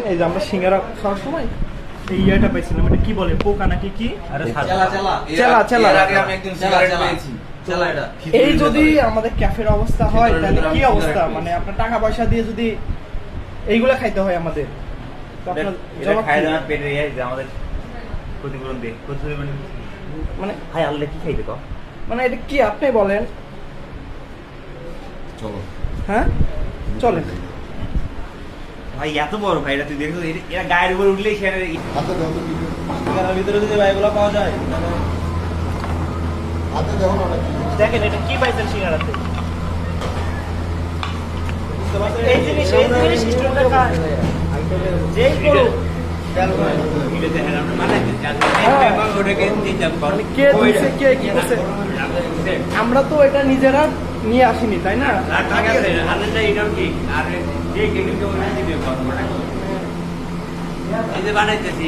এই যে আমরা সিঙ্গারা খাওয়ার সময় এই ইয়াটা পাইছিলাম, এটা কি বলে, পোকা নাকি কি? এই যদি আমাদের ক্যাফের অবস্থা হয় তাহলে কি অবস্থা, মানে আপনার টাকা পয়সা দিয়ে যদি এইগুলা খাইতে হয় আমাদের, মানে হাই আল্লাহ কি খাইতে কও, মানে এটা কি আপনি বলেন। চলো হ্যাঁ চলেন ভাই এত বড় ভাই, তুই দেখছো এরা গায়ের উপর উঠলেই খেয়ে হাতে দাও তো কিছু, ভিতরে যদি ভাইগুলো পাওয়া যায়। হাতে দাও না নাকি? দেখেন এটা কি পাইছেন সিঙ্গারাতে, এই জিনিস স্টুডেন্টরা খায়, যেই করুক কে দিছে কে কি দিছে, আমরা তো এটা নিজেরা নিয়ে আসিনি তাই না। বানাইতেছি